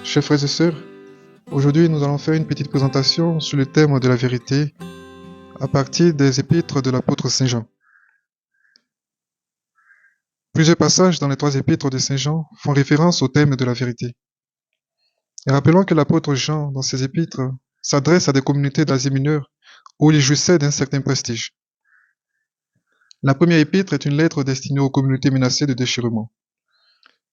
Chers frères et sœurs, aujourd'hui nous allons faire une petite présentation sur le thème de la vérité à partir des épîtres de l'apôtre Saint Jean. Plusieurs passages dans les 3 épîtres de Saint Jean font référence au thème de la vérité. Et rappelons que l'apôtre Jean, dans ses épîtres, s'adresse à des communautés d'Asie mineure où il jouissait d'un certain prestige. La première épître est une lettre destinée aux communautés menacées de déchirement.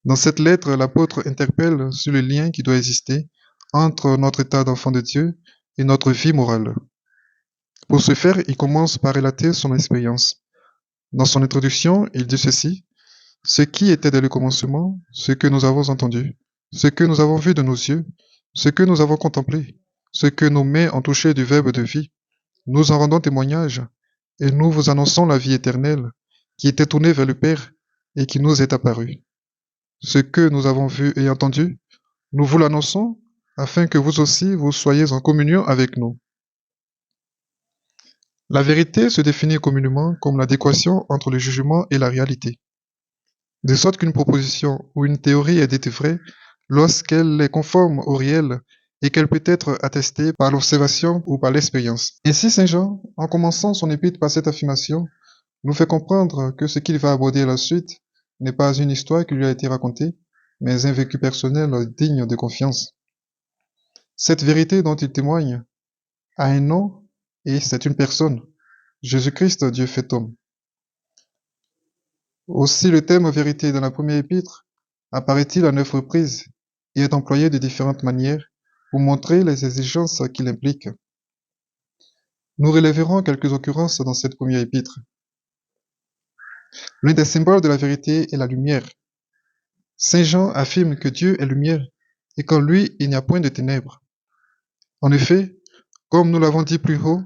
Dans cette lettre, l'apôtre interpelle sur le lien qui doit exister entre notre état d'enfant de Dieu et notre vie morale. Pour ce faire, il commence par relater son expérience. Dans son introduction, il dit ceci: « Ce qui était dès le commencement, ce que nous avons entendu, ce que nous avons vu de nos yeux, ce que nous avons contemplé, ce que nos mains ont touché du Verbe de vie, nous en rendons témoignage, et nous vous annonçons la vie éternelle, qui était tournée vers le Père et qui nous est apparue. Ce que nous avons vu et entendu, nous vous l'annonçons, afin que vous aussi vous soyez en communion avec nous. » La vérité se définit communément comme l'adéquation entre le jugement et la réalité. De sorte qu'une proposition ou une théorie est dite vraie lorsqu'elle est conforme au réel et qu'elle peut être attestée par l'observation ou par l'expérience. Ainsi, Saint Jean, en commençant son épître par cette affirmation, nous fait comprendre que ce qu'il va aborder à la suite n'est pas une histoire qui lui a été racontée, mais un vécu personnel digne de confiance. Cette vérité dont il témoigne a un nom et c'est une personne, Jésus-Christ, Dieu fait homme. Aussi, le thème vérité dans la première épître apparaît-il à 9 reprises et est employé de différentes manières pour montrer les exigences qu'il implique. Nous relèverons quelques occurrences dans cette première épître. L'un des symboles de la vérité est la lumière. Saint Jean affirme que Dieu est lumière et qu'en lui il n'y a point de ténèbres. En effet, comme nous l'avons dit plus haut,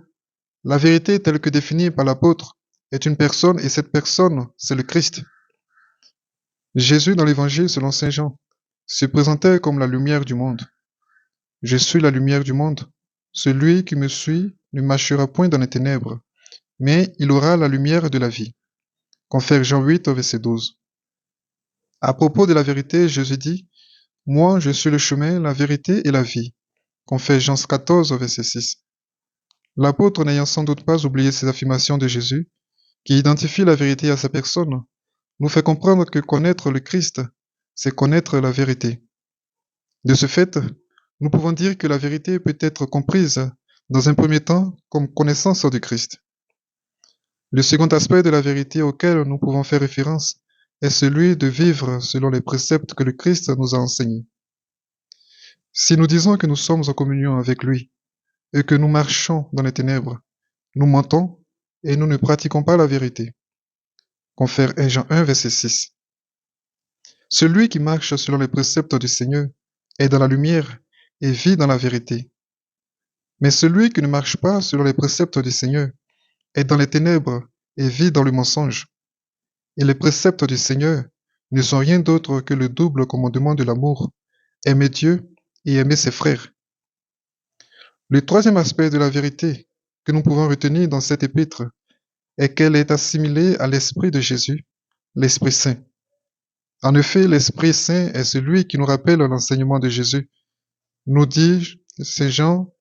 la vérité telle que définie par l'apôtre est une personne et cette personne, c'est le Christ. Jésus, dans l'évangile selon Saint Jean, se présentait comme la lumière du monde. Je suis la lumière du monde. Celui qui me suit ne marchera point dans les ténèbres, mais il aura la lumière de la vie. Confère Jean 8, verset 12. À propos de la vérité, Jésus dit: « Moi, je suis le chemin, la vérité et la vie. » Confère Jean 14, verset 6. L'apôtre, n'ayant sans doute pas oublié ces affirmations de Jésus, qui identifie la vérité à sa personne, nous fait comprendre que connaître le Christ, c'est connaître la vérité. De ce fait, nous pouvons dire que la vérité peut être comprise, dans un premier temps, comme connaissance du Christ. Le second aspect de la vérité auquel nous pouvons faire référence est celui de vivre selon les préceptes que le Christ nous a enseignés. Si nous disons que nous sommes en communion avec lui et que nous marchons dans les ténèbres, nous mentons et nous ne pratiquons pas la vérité. Confère 1 Jean 1, verset 6. Celui qui marche selon les préceptes du Seigneur est dans la lumière et vit dans la vérité. Mais celui qui ne marche pas selon les préceptes du Seigneur est dans les ténèbres et vit dans le mensonge. Et les préceptes du Seigneur ne sont rien d'autre que le double commandement de l'amour, aimer Dieu et aimer ses frères. Le troisième aspect de la vérité que nous pouvons retenir dans cette épître est qu'elle est assimilée à l'Esprit de Jésus, l'Esprit Saint. En effet, l'Esprit Saint est celui qui nous rappelle l'enseignement de Jésus, nous dit Saint Jean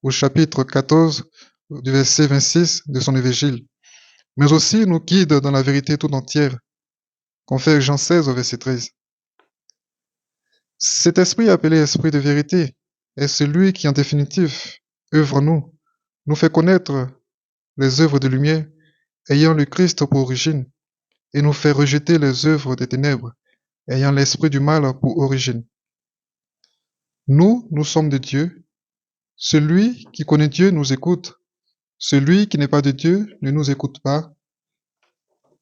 au chapitre 14 du verset 26 de son évangile, mais aussi nous guide dans la vérité tout entière, confère Jean 16 au verset 13. Cet esprit appelé esprit de vérité est celui qui en définitive œuvre en nous fait connaître les œuvres de lumière ayant le Christ pour origine et nous fait rejeter les œuvres des ténèbres ayant l'esprit du mal pour origine. Nous sommes de Dieu. Celui qui connaît Dieu nous écoute. Celui qui n'est pas de Dieu ne nous écoute pas.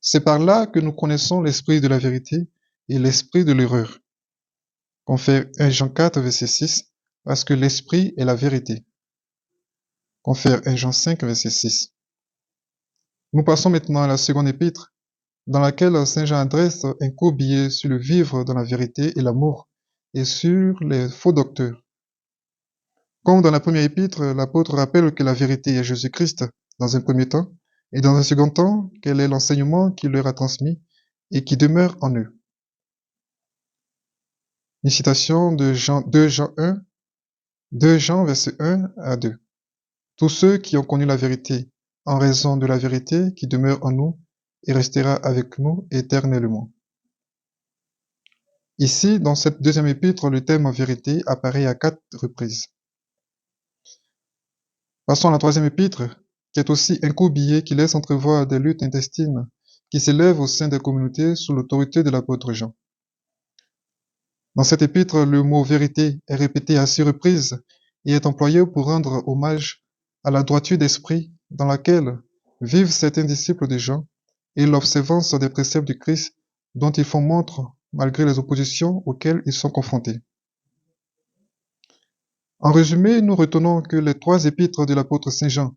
C'est par là que nous connaissons l'esprit de la vérité et l'esprit de l'erreur. Confère 1 Jean 4, verset 6, parce que l'esprit est la vérité. Confère 1 Jean 5, verset 6. Nous passons maintenant à la seconde épître, dans laquelle Saint Jean adresse un court billet sur le vivre dans la vérité et l'amour, et sur les faux docteurs. Comme dans la première épître, l'apôtre rappelle que la vérité est Jésus-Christ dans un premier temps, et dans un second temps, quel est l'enseignement qu'il leur a transmis et qui demeure en eux. Une citation de 2 Jean verset 1 à 2. Tous ceux qui ont connu la vérité, en raison de la vérité qui demeure en nous et restera avec nous éternellement. Ici, dans cette deuxième épître, le thème vérité apparaît à 4 reprises. Passons à la troisième épître, qui est aussi un courrier qui laisse entrevoir des luttes intestines qui s'élèvent au sein des communautés sous l'autorité de l'apôtre Jean. Dans cette épître, le mot vérité est répété à 6 reprises et est employé pour rendre hommage à la droiture d'esprit dans laquelle vivent certains disciples de Jean et l'observance des préceptes du Christ dont ils font montre malgré les oppositions auxquelles ils sont confrontés. En résumé, nous retenons que les 3 épîtres de l'apôtre Saint Jean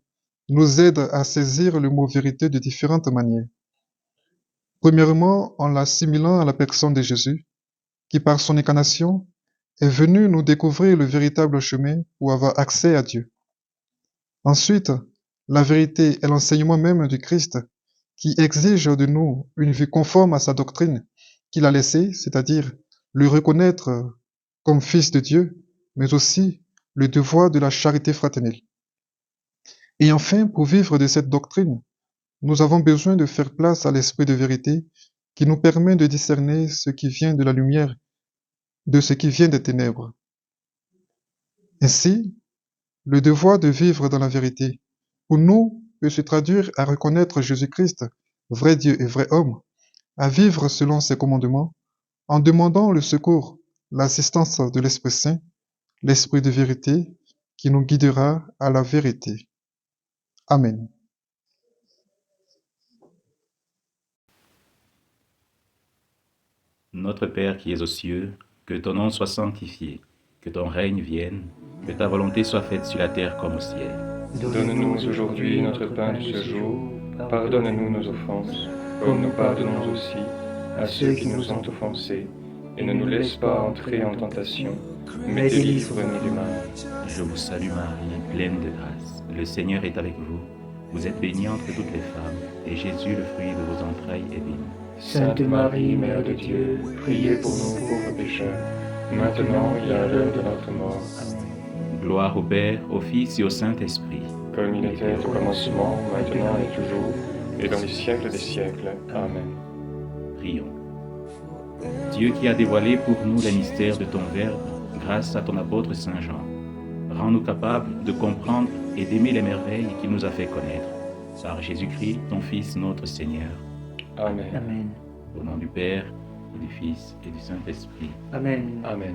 nous aident à saisir le mot vérité de différentes manières. Premièrement, en l'assimilant à la personne de Jésus, qui par son incarnation est venu nous découvrir le véritable chemin pour avoir accès à Dieu. Ensuite, la vérité est l'enseignement même du Christ qui exige de nous une vie conforme à sa doctrine qu'il a laissée, c'est-à-dire le reconnaître comme fils de Dieu, mais aussi le devoir de la charité fraternelle. Et enfin, pour vivre de cette doctrine, nous avons besoin de faire place à l'esprit de vérité qui nous permet de discerner ce qui vient de la lumière de ce qui vient des ténèbres. Ainsi, le devoir de vivre dans la vérité, pour nous, peut se traduire à reconnaître Jésus-Christ, vrai Dieu et vrai homme, à vivre selon ses commandements, en demandant le secours, l'assistance de l'Esprit Saint, l'Esprit de vérité, qui nous guidera à la vérité. Amen. Notre Père qui es aux cieux, que ton nom soit sanctifié, que ton règne vienne, que ta volonté soit faite sur la terre comme au ciel. Donne-nous aujourd'hui notre pain de ce jour. Pardonne-nous nos offenses, comme nous pardonnons aussi à ceux qui nous ont offensés. Et ne nous laisse pas entrer en tentation, mais délivre-nous du mal. Je vous salue Marie, pleine de grâce. Le Seigneur est avec vous. Vous êtes bénie entre toutes les femmes, et Jésus, le fruit de vos entrailles, est béni. Sainte Marie, Mère de Dieu, priez pour nous pauvres pécheurs, maintenant et à l'heure de notre mort. Amen. Gloire au Père, au Fils et au Saint-Esprit. Comme il était au commencement, maintenant et toujours, et dans les siècles des siècles. Amen. Prions. Dieu qui a dévoilé pour nous les mystères de ton Verbe, grâce à ton apôtre Saint Jean, rends-nous capables de comprendre et d'aimer les merveilles qu'il nous a fait connaître. Par Jésus-Christ, ton Fils, notre Seigneur. Amen. Amen. Au nom du Père, et du Fils, et du Saint-Esprit. Amen. Amen.